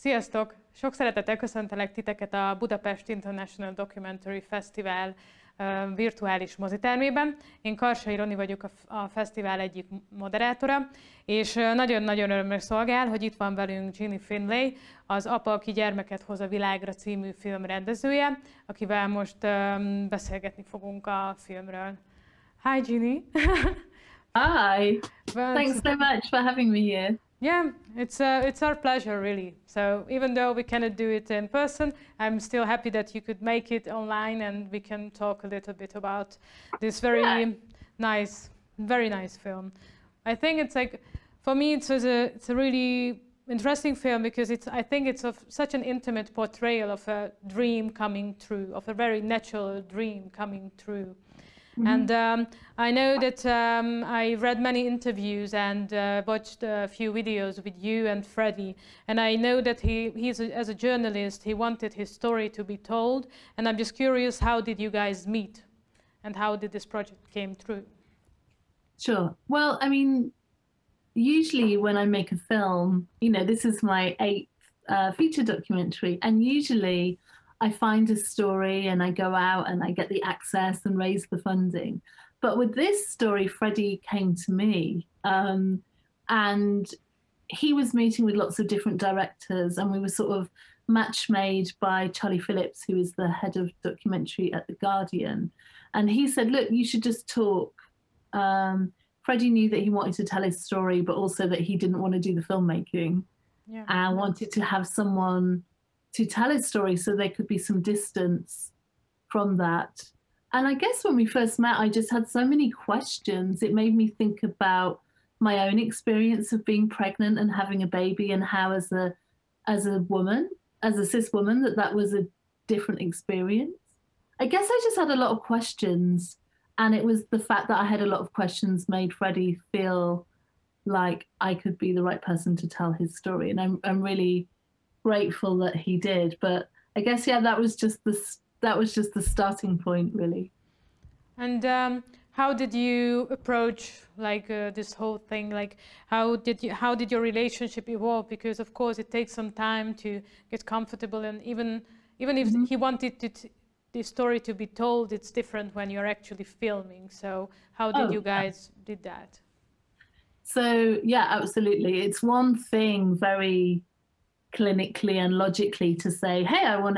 Sziasztok! Sok szeretettel köszöntelek titeket a Budapest International Documentary Festival virtuális mozitermében. Én Karsai Roni vagyok, a fesztivál egyik moderátora, és nagyon-nagyon örömmel szolgál, hogy itt van velünk Jeanie Finley, az Apa, aki gyermeket hoz a világra című film rendezője, akivel most beszélgetni fogunk a filmről. Hi, Jeanie! Hi! Thanks so much for having me here. Yeah, it's our pleasure, really. So even though we cannot do it in person, I'm still happy that you could make it online and we can talk a little bit about this very nice film. I think it's like, for me, it's a really interesting film because I think it's such an intimate portrayal of a dream coming true, of a very natural dream coming true. Mm-hmm. And I know that I read many interviews and watched a few videos with you and Freddie, and I know that as a journalist, he wanted his story to be told, and I'm just curious, how did you guys meet, and how did this project came through? Sure. Well, I mean, usually when I make a film, this is my 8th feature documentary, and usually I find a story and I go out and I get the access and raise the funding. But with this story, Freddie came to me and he was meeting with lots of different directors, and we were sort of match made by Charlie Phillips, who is the head of documentary at The Guardian. And he said, look, you should just talk. Freddie knew that he wanted to tell his story, but also that he didn't want to do the filmmaking. Yeah. And wanted to have someone to tell his story so there could be some distance from that. And I guess when we first met, I just had so many questions. It made me think about my own experience of being pregnant and having a baby, and how as a woman, as a cis woman, that was a different experience. I guess I just had a lot of questions, and it was the fact that I had a lot of questions made Freddie feel like I could be the right person to tell his story. And I'm really grateful that he did, but I guess that was just the starting point, really. And how did you approach this whole thing? Like, how did your relationship evolve? Because of course it takes some time to get comfortable, and even if he wanted the story to be told, it's different when you're actually filming. So how did you guys did that? So yeah, absolutely. It's one thing very clinically and logically to say, hey, I want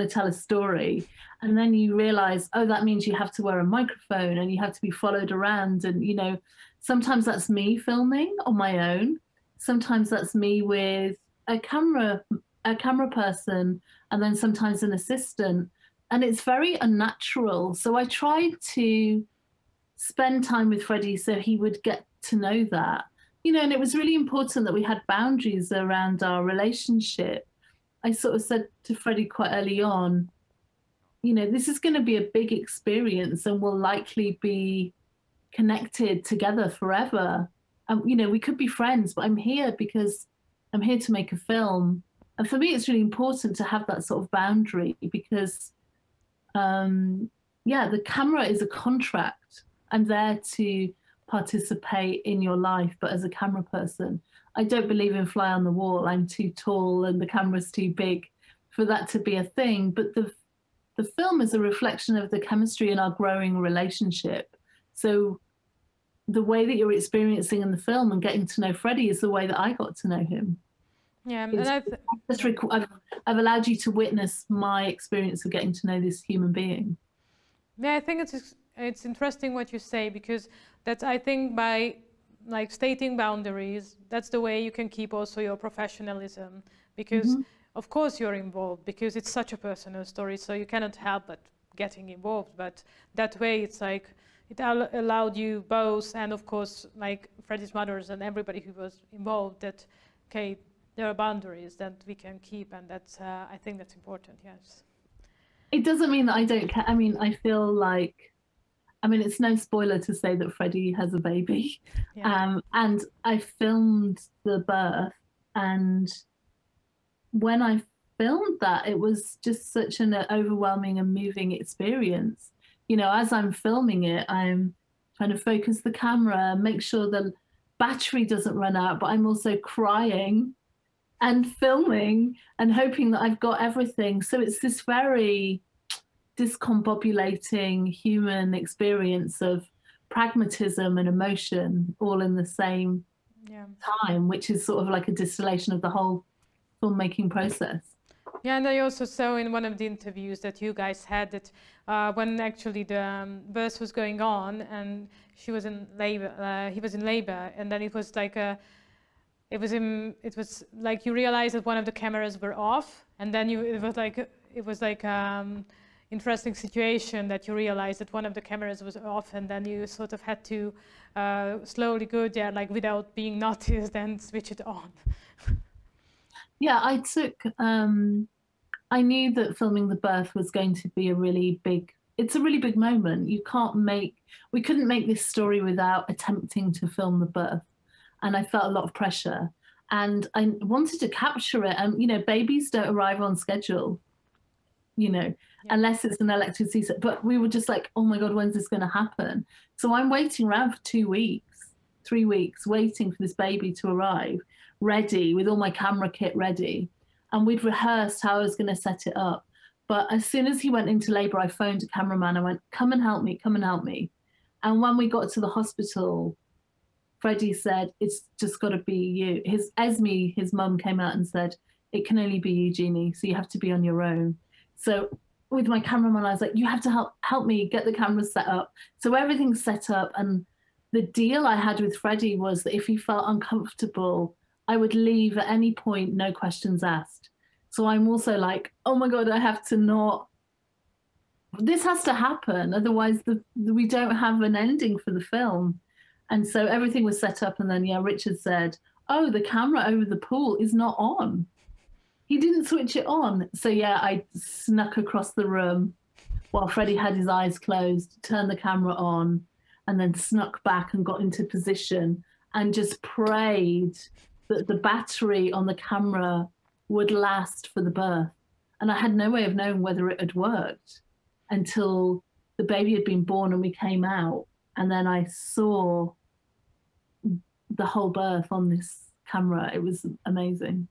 to tell a story, and then you realize, oh, that means you have to wear a microphone and you have to be followed around, and sometimes that's me filming on my own, sometimes that's me with a camera person, and then sometimes an assistant, and it's very unnatural. So I tried to spend time with Freddie so he would get to know that. And it was really important that we had boundaries around our relationship. I sort of said to Freddie quite early on, this is going to be a big experience and we'll likely be connected together forever. We could be friends, but I'm here because I'm here to make a film. And for me, it's really important to have that sort of boundary because, the camera is a contract. I'm there to participate in your life, but as a camera person, I don't believe in fly on the wall. I'm too tall and the camera's too big for that to be a thing. But the film is a reflection of the chemistry in our growing relationship. So the way that you're experiencing in the film and getting to know Freddie is the way that I got to know him. Yeah, and I've allowed you to witness my experience of getting to know this human being. Yeah, I think it's interesting what you say, because that's, I think, by stating boundaries, that's the way you can keep also your professionalism, because of course you're involved, because it's such a personal story, so you cannot help but getting involved. But that way it's like it allowed you both, and of course Freddie's mothers and everybody who was involved, that okay, there are boundaries that we can keep, and that's I think that's important. Yes. It doesn't mean that I don't care. I mean, I feel like, it's no spoiler to say that Freddie has a baby. Yeah. And I filmed the birth, and when I filmed that, it was just such an overwhelming and moving experience. As I'm filming it, I'm trying to focus the camera, make sure the battery doesn't run out, but I'm also crying and filming and hoping that I've got everything. So it's this very discombobulating human experience of pragmatism and emotion all in the same time, which is sort of like a distillation of the whole filmmaking process. Yeah, and I also saw in one of the interviews that you guys had that when actually the birth was going on and she was in labor, he was in labor, and then it was like it was like you realized that one of the cameras were off, and then it was like interesting situation that you realized that one of the cameras was off, and then you sort of had to slowly go there, like without being noticed, and switch it on. Yeah, I knew that filming the birth was going to be it's a really big moment. We couldn't make this story without attempting to film the birth. And I felt a lot of pressure. And I wanted to capture it. And, you know, babies don't arrive on schedule, you know, unless it's an elective C-section. But we were just like, oh my God, when's this going to happen? So I'm waiting around for 2 weeks, 3 weeks, waiting for this baby to arrive, ready, with all my camera kit ready. And we'd rehearsed how I was going to set it up. But as soon as he went into labor, I phoned a cameraman. I went, come and help me, come and help me. And when we got to the hospital, Freddie said, it's just got to be you. Esme, his mum, came out and said, it can only be you, Jeanie, so you have to be on your own. So with my cameraman, I was like, you have to help me get the camera set up. So everything's set up. And the deal I had with Freddie was that if he felt uncomfortable, I would leave at any point, no questions asked. So I'm also like, oh my God, I have to not, this has to happen. Otherwise we don't have an ending for the film. And so everything was set up. And then, Richard said, oh, the camera over the pool is not on. He didn't switch it on. So I snuck across the room while Freddie had his eyes closed, turned the camera on, and then snuck back and got into position and just prayed that the battery on the camera would last for the birth. And I had no way of knowing whether it had worked until the baby had been born and we came out. And then I saw the whole birth on this camera. It was amazing.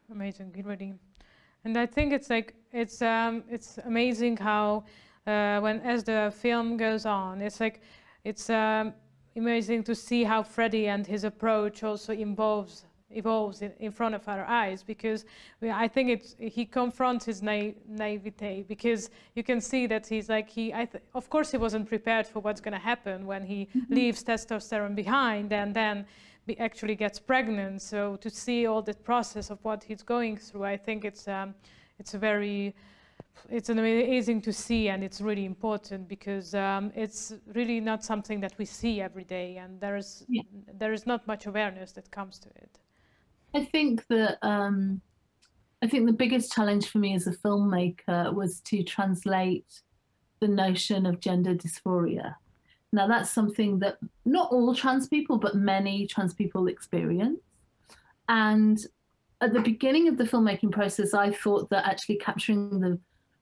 Amazing, really. And I think it's like, it's amazing how as the film goes on, it's like, it's amazing to see how Freddie and his approach also evolves in front of our eyes, because I think he confronts his naivete, because you can see that he's like, of course he wasn't prepared for what's going to happen when he leaves testosterone behind and then actually gets pregnant. So to see all the process of what he's going through, I think it's amazing to see, and it's really important because it's really not something that we see every day, and there is not much awareness that comes to it. I think the biggest challenge for me as a filmmaker was to translate the notion of gender dysphoria. Now that's something that not all trans people, but many trans people experience. And at the beginning of the filmmaking process, I thought that actually capturing the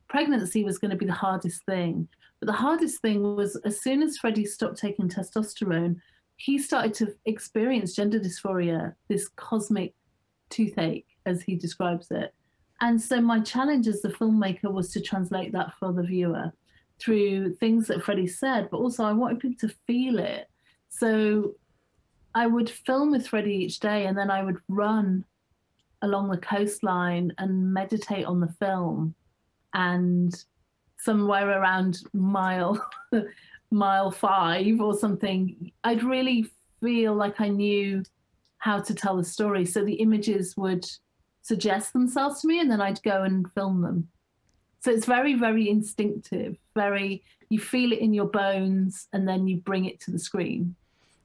pregnancy was going to be the hardest thing. But the hardest thing was, as soon as Freddie stopped taking testosterone, he started to experience gender dysphoria, this cosmic toothache, as he describes it. And so my challenge as the filmmaker was to translate that for the viewer through things that Freddie said, but also I wanted people to feel it. So I would film with Freddie each day, and then I would run along the coastline and meditate on the film. And somewhere around mile 5 or something, I'd really feel like I knew how to tell the story. So the images would suggest themselves to me, and then I'd go and film them. So it's very, very instinctive, you feel it in your bones, and then you bring it to the screen.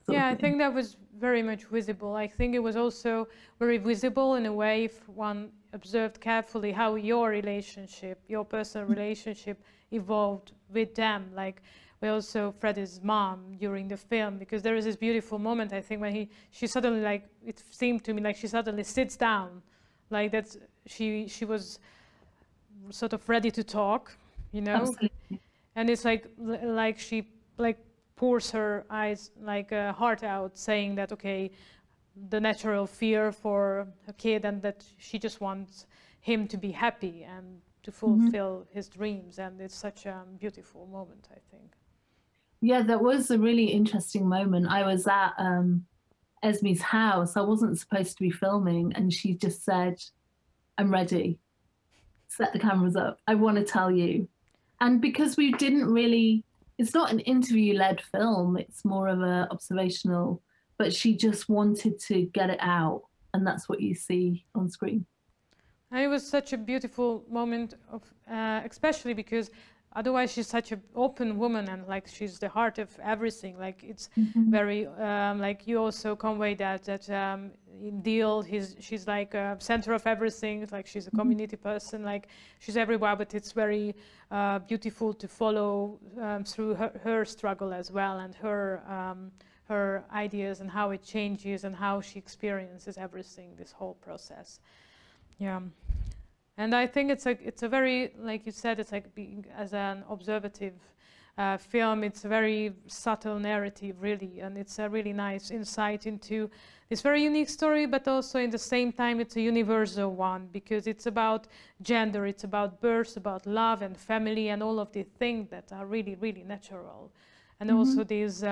Yeah, I think that was very much visible. I think it was also very visible in a way if one observed carefully how your personal relationship evolved with them. Like we also Freddie's mom during the film, because there is this beautiful moment, I think, when she suddenly, like, it seemed to me like she suddenly sits down, like that she was sort of ready to talk, you know. Absolutely. And it's like she pours her eyes, like heart out, saying that, okay, the natural fear for a kid, and that she just wants him to be happy and to fulfill his dreams. And it's such a beautiful moment, I think. Yeah, that was a really interesting moment. I was at Esme's house. I wasn't supposed to be filming, and she just said, "I'm ready. Set the cameras up. I want to tell you." And because we didn't really, it's not an interview-led film, it's more of a observational, but she just wanted to get it out, and that's what you see on screen. And it was such a beautiful moment of, especially because otherwise she's such an open woman, and like she's the heart of everything. Like it's very, like you also convey that in Deal, she's like a center of everything. It's like she's a community person, like she's everywhere, but it's very beautiful to follow through her struggle as well, and her ideas and how it changes and how she experiences everything, this whole process. Yeah. And I think it's a very, like you said, it's like being as an observative film. It's a very subtle narrative, really, and it's a really nice insight into this very unique story. But also, in the same time, it's a universal one because it's about gender, it's about birth, about love and family, and all of the things that are really, really natural, and also these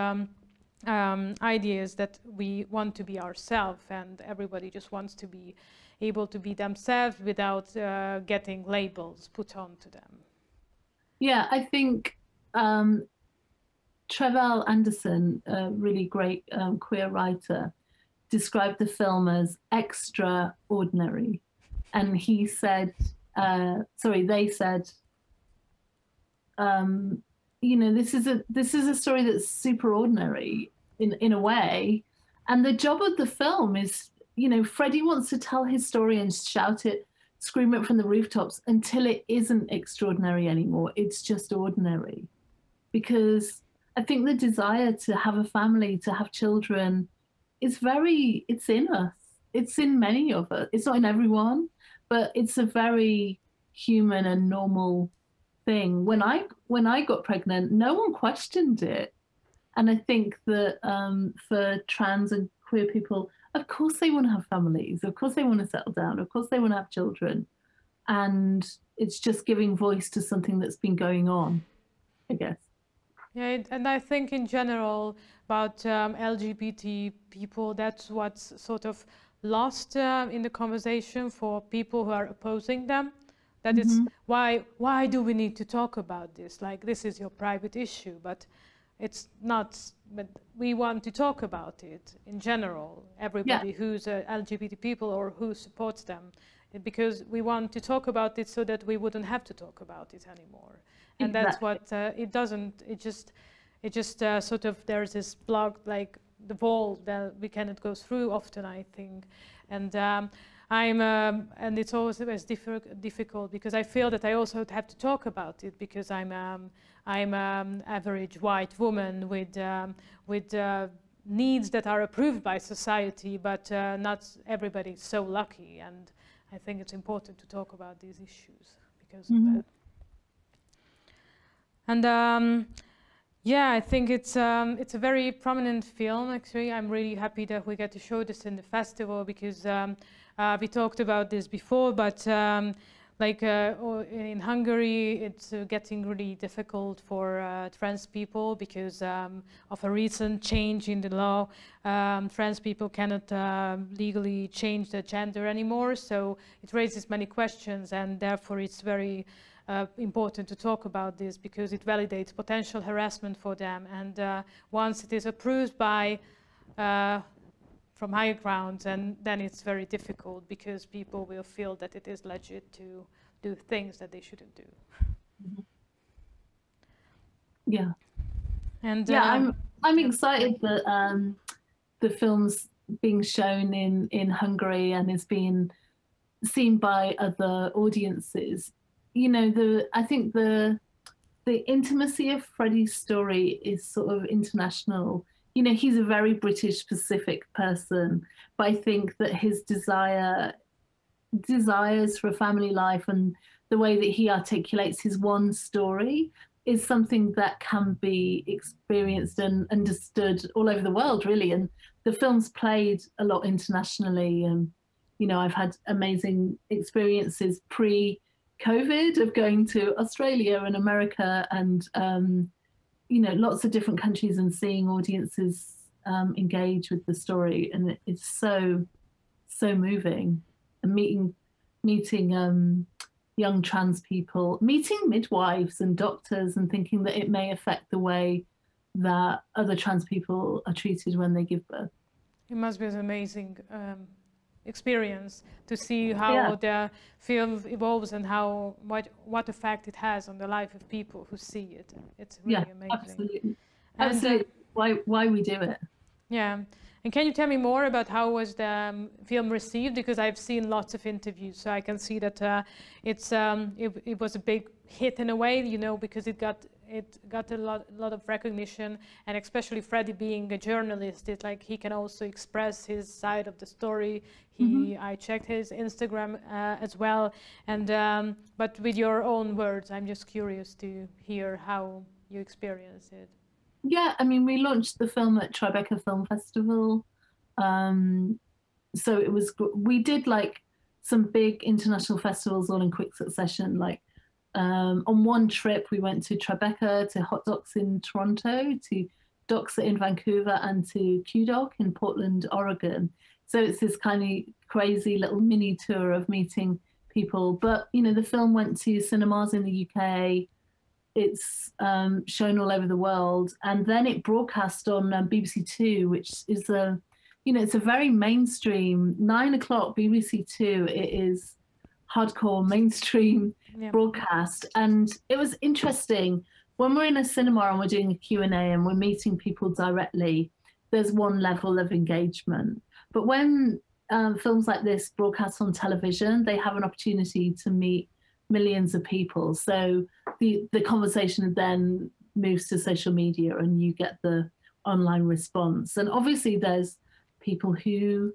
ideas that we want to be ourselves, and everybody just wants to be able to be themselves without getting labels put onto them. Yeah, I think Trevel Anderson, a really great queer writer, described the film as extraordinary. And he said, they said, you know, this is a story that's super ordinary in a way. And the job of the film is, you know, Freddie wants to tell his story and shout it, scream it from the rooftops until it isn't extraordinary anymore. It's just ordinary. Because I think the desire to have a family, to have children, it's in us. It's in many of us. It's not in everyone, but it's a very human and normal thing. When I got pregnant, no one questioned it. And I think that for trans and queer people, of course they want to have families, of course they want to settle down, of course they want to have children. And it's just giving voice to something that's been going on, I guess. Yeah, and I think in general about LGBT people, that's what's sort of lost in the conversation for people who are opposing them. That it's why do we need to talk about this? Like, this is your private issue, but it's not. But we want to talk about it in general, everybody who's LGBT people or who supports them, because we want to talk about it so that we wouldn't have to talk about it anymore. And that's what it doesn't. It just sort of, there's this block, like the wall that we cannot go through often, I think. And and it's always difficult because I feel that I also have to talk about it because I'm average white woman with needs that are approved by society, but not everybody's so lucky. And I think it's important to talk about these issues because of that. And yeah, I think it's a very prominent film. Actually, I'm really happy that we get to show this in the festival because we talked about this before, but like in Hungary, it's getting really difficult for trans people because of a recent change in the law. Trans people cannot legally change their gender anymore, so it raises many questions, and therefore it's very important to talk about this because it validates potential harassment for them. And once it is approved by from higher grounds, and then it's very difficult because people will feel that it is legit to do things that they shouldn't do. Yeah. And yeah, I'm excited that the film's being shown in Hungary and is being seen by other audiences. You know, I think the intimacy of Freddie's story is sort of international. You know, he's a very British Pacific person, but I think that his desires for a family life and the way that he articulates his one story is something that can be experienced and understood all over the world, really. And the film's played a lot internationally, and you know, I've had amazing experiences pre-COVID of going to Australia and America and you know, lots of different countries and seeing audiences engage with the story, and it's so moving. And meeting young trans people, meeting midwives and doctors, and thinking that it may affect the way that other trans people are treated when they give birth. It must be an amazing experience to see how the film evolves and how what effect it has on the life of people who see it. It's really amazing. Absolutely. And, absolutely. Why we do it. Yeah. And can you tell me more about how was the film received? Because I've seen lots of interviews, so I can see that it was a big hit in a way, you know, because it got a lot of recognition, and especially Freddie being a journalist, it's like he can also express his side of the story. I checked his Instagram as well, and but with your own words, I'm just curious to hear how you experience it. Yeah, I mean, we launched the film at Tribeca Film Festival. So it was, we did like some big international festivals all in quick succession. Like on one trip, we went to Tribeca, to Hot Docs in Toronto, to Doxa in Vancouver, and to QDoc in Portland, Oregon. So it's this kind of crazy little mini tour of meeting people. But, you know, the film went to cinemas in the UK. It's shown all over the world, and then it broadcast on BBC Two, which is you know, it's a very mainstream 9 o'clock BBC Two. It is hardcore mainstream broadcast, and it was interesting when we're in a cinema and we're doing a Q&A and we're meeting people directly. There's one level of engagement, but when films like this broadcast on television, they have an opportunity to meet millions of people. So the conversation then moves to social media, and you get the online response. And obviously there's people who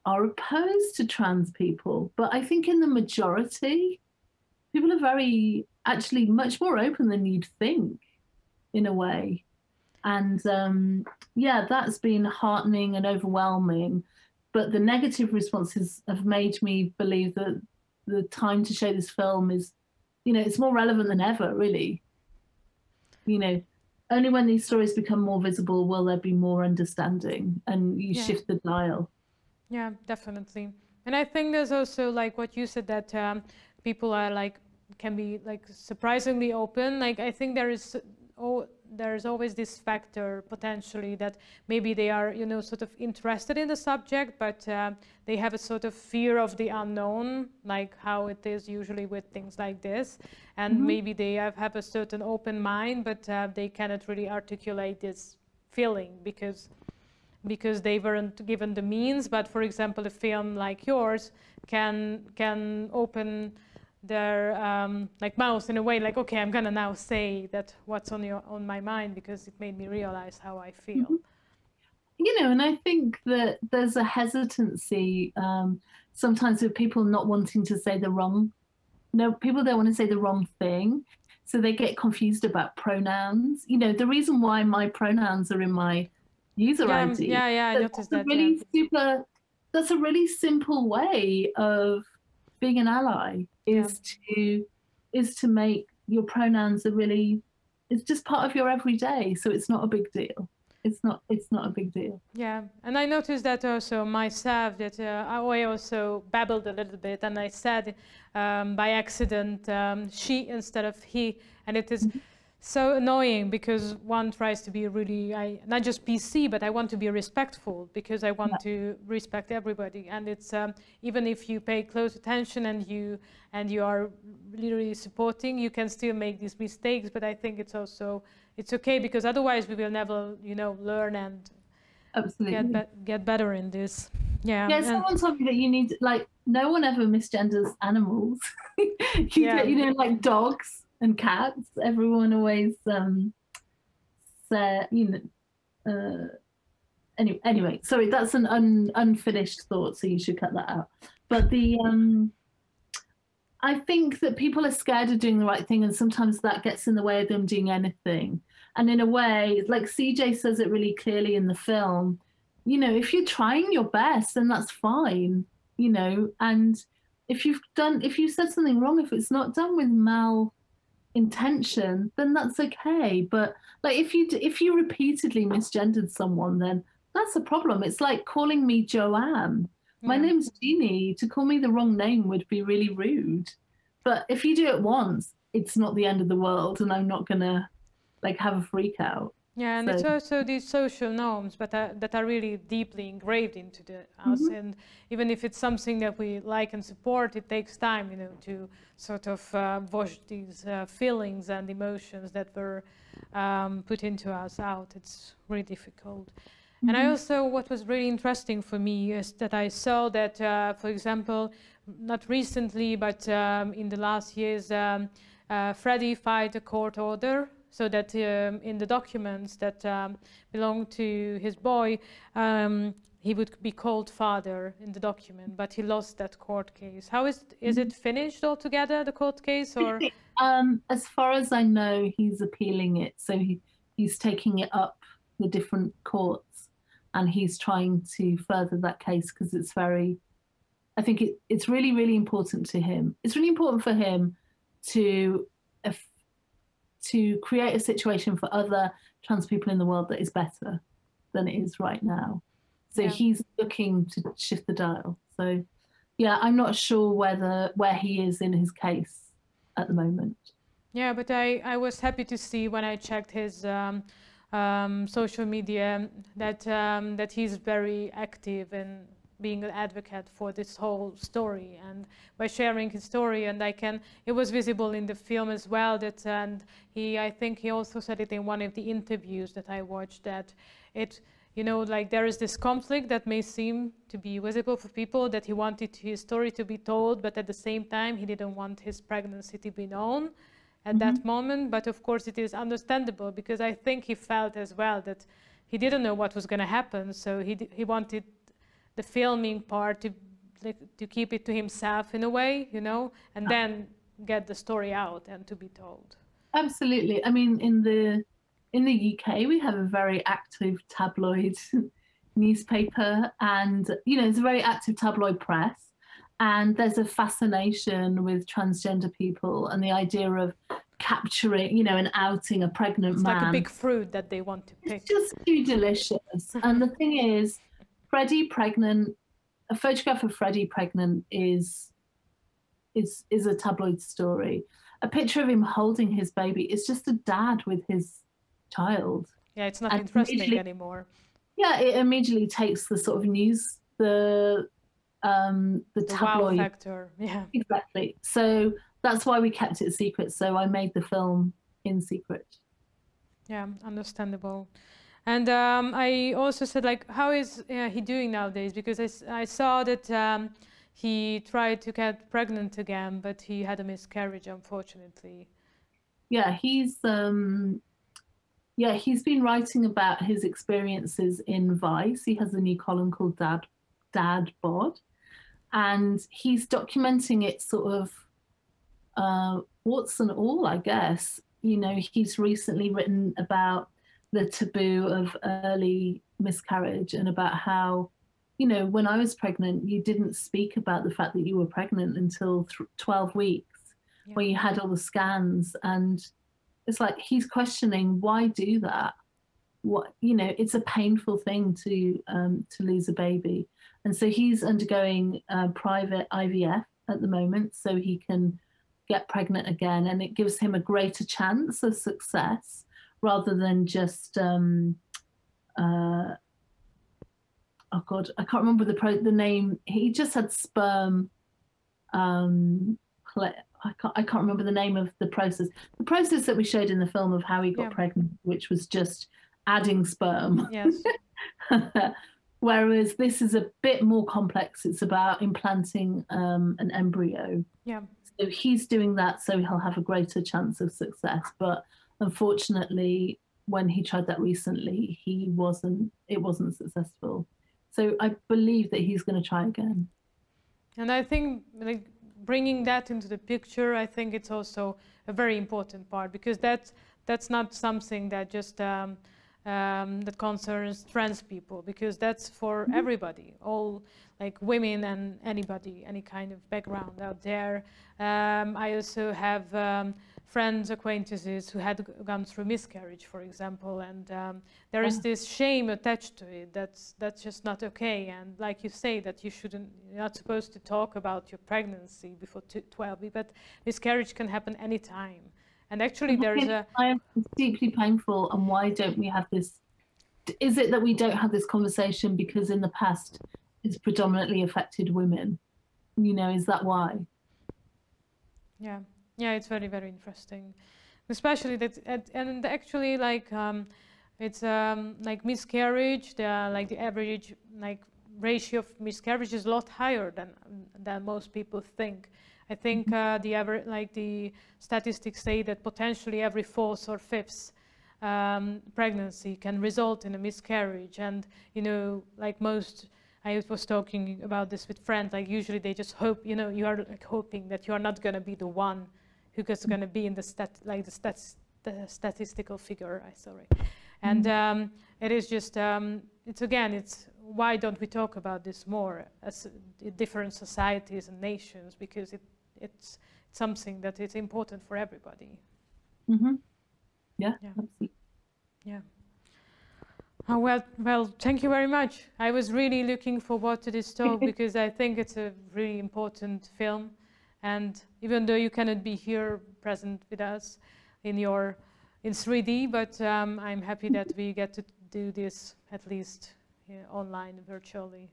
are opposed to trans people, but I think in the majority, people are actually much more open than you'd think, in a way. And yeah, that's been heartening and overwhelming. But the negative responses have made me believe that the time to show this film is, you know, it's more relevant than ever, really. You know, only when these stories become more visible will there be more understanding, and you shift the dial. Yeah, definitely. And I think there's also, like what you said, that people are like, can be like surprisingly open. Like I think there's always this factor potentially that maybe they are, you know, sort of interested in the subject, but they have a sort of fear of the unknown, like how it is usually with things like this. And maybe they have a certain open mind, but they cannot really articulate this feeling because they weren't given the means. But for example, a film like yours can open their like mouth in a way, like, okay, I'm gonna now say that what's on my mind, because it made me realize how I feel. You know, and I think that there's a hesitancy sometimes with people not wanting to say people don't want to say the wrong thing, so they get confused about pronouns. You know, the reason why my pronouns are in my user ID. I noticed that. That's a really simple way of being an ally, is to make your pronouns it's just part of your everyday, so it's not a big deal. It's not a big deal. Yeah, and I noticed that also myself, that I also babbled a little bit, and I said by accident she instead of he, and it is so annoying because one tries to be really, not just PC, but I want to be respectful, because I want to respect everybody. And it's even if you pay close attention and you are really supporting, you can still make these mistakes. But I think it's okay, because otherwise we will never, you know, learn and get better in this. Yeah. Someone told me that you need, like, no one ever misgenders animals. You know, like dogs and cats, everyone always said, you know, anyway, sorry, that's an unfinished thought, so you should cut that out. But I think that people are scared of doing the right thing, and sometimes that gets in the way of them doing anything. And in a way, like CJ says it really clearly in the film, you know, if you're trying your best, then that's fine, you know, and if you said something wrong, if it's not done with intention, then that's okay. But like if you repeatedly misgendered someone, then that's a problem. It's like calling me Joanne. My name's Jeanie. To call me the wrong name would be really rude. But if you do it once, it's not the end of the world, and I'm not gonna like have a freak out. Yeah, and it's also these social norms, but that are really deeply engraved into us. And even if it's something that we like and support, it takes time, you know, to sort of wash these feelings and emotions that were put into us out. It's really difficult. And I also, what was really interesting for me is that I saw that, for example, not recently, but in the last years, Freddie filed a court order so that in the documents that belong to his boy, he would be called father in the document, but he lost that court case. How is it finished altogether, the court case, or? As far as I know, he's appealing it, so he's taking it up the different courts, and he's trying to further that case because it's very. I think it's really, really important to him. It's really important for him to create a situation for other trans people in the world that is better than it is right now. So he's looking to shift the dial. So yeah, I'm not sure where he is in his case at the moment. Yeah, but I was happy to see when I checked his social media that he's very active in being an advocate for this whole story, and by sharing his story, and it was visible in the film as well, that, and I think he also said it in one of the interviews that I watched, that it, you know, like there is this conflict that may seem to be visible for people, that he wanted his story to be told, but at the same time he didn't want his pregnancy to be known at that moment. But of course it is understandable, because I think he felt as well that he didn't know what was going to happen, so he wanted the filming part to keep it to himself in a way, you know, and then get the story out and to be told. Absolutely. I mean, in the UK, we have a very active tabloid newspaper, and you know, it's a very active tabloid press, and there's a fascination with transgender people and the idea of capturing, you know, and outing a pregnant man. It's like a big fruit that they want to pick. It's just too delicious. And the thing is, Freddie pregnant, a photograph of Freddie pregnant is a tabloid story. A picture of him holding his baby is just a dad with his child. Yeah, it's not interesting anymore. Yeah, it immediately takes the sort of news, the tabloid wow factor. Yeah, exactly. So that's why we kept it secret. So I made the film in secret. Yeah, understandable. And I also said, like, how is he doing nowadays? Because I saw that he tried to get pregnant again, but he had a miscarriage, unfortunately. Yeah, he's been writing about his experiences in Vice. He has a new column called Dad Bod, and he's documenting it sort of warts and all, I guess. You know, he's recently written about the taboo of early miscarriage, and about how, you know, when I was pregnant, you didn't speak about the fact that you were pregnant until 12 weeks, when you had all the scans. And it's like he's questioning, why do that? What, you know, it's a painful thing to lose a baby. And so he's undergoing private IVF at the moment, so he can get pregnant again, and it gives him a greater chance of success, rather than just oh god, I can't remember the name. He just had sperm. I can't remember the name of the process. The process that we showed in the film of how he got pregnant, which was just adding sperm. Yes. Whereas this is a bit more complex. It's about implanting an embryo. Yeah. So he's doing that, so he'll have a greater chance of success. But unfortunately, when he tried that recently, it wasn't successful. So I believe that he's going to try again. And I think, like, bringing that into the picture, I think it's also a very important part, because that's not something that just that concerns trans people, because that's for everybody, all like women and anybody, any kind of background out there. I also have friends, acquaintances who had gone through miscarriage, for example, and there is this shame attached to it. That's just not okay. And like you say, that you're not supposed to talk about your pregnancy before 12, but miscarriage can happen anytime. And actually, there's it's deeply painful. And why don't we have this? Is it that we don't have this conversation because in the past it's predominantly affected women? You know, is that why? Yeah. Yeah, it's very, very interesting, especially that, and actually, like it's like miscarriage. The average ratio of miscarriage is a lot higher than most people think. I think the statistics say that potentially every 4th or 5th pregnancy can result in a miscarriage, and you know, like most. I was talking about this with friends. Like usually they just hope, you know, you are like hoping that you are not going to be the one who's going to be in the statistical figure. Sorry, and it is just it's why don't we talk about this more as different societies and nations, because it's something that is important for everybody. Mm-hmm. Yeah, absolutely. Yeah. Oh, well, thank you very much. I was really looking forward to this talk because I think it's a really important film. And even though you cannot be here present with us in 3D, but I'm happy that we get to do this at least online, virtually.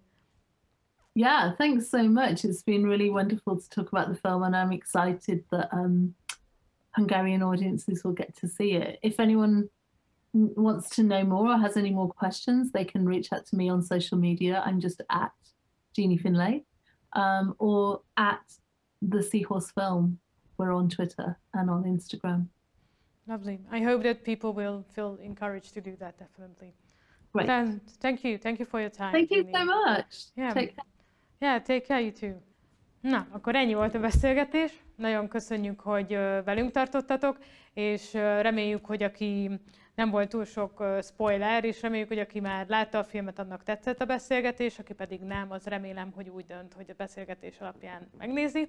Yeah, thanks so much. It's been really wonderful to talk about the film, and I'm excited that Hungarian audiences will get to see it. If anyone wants to know more or has any more questions, they can reach out to me on social media. I'm just at Jeanie Finley or at the Seahorse Film. We're on Twitter and on Instagram. Lovely. I hope that people will feel encouraged to do that, definitely. Great. Then, thank you for your time. Thank you Jeanie. so much. Yeah. Take care. Yeah, take care, you too. Na, akkor ennyi volt a beszélgetés. Nagyon köszönjük, hogy velünk tartottatok, és reméljük, hogy aki nem volt túl sok spoiler, és reméljük, hogy aki már látta a filmet, annak tetszett a beszélgetés, aki pedig nem, az remélem, hogy úgy dönt, hogy a beszélgetés alapján megnézi.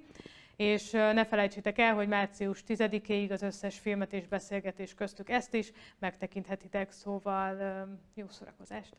És ne felejtsétek el, hogy március 10-éig az összes filmet és beszélgetés, köztük ezt is megtekinthetitek, szóval jó szórakozást!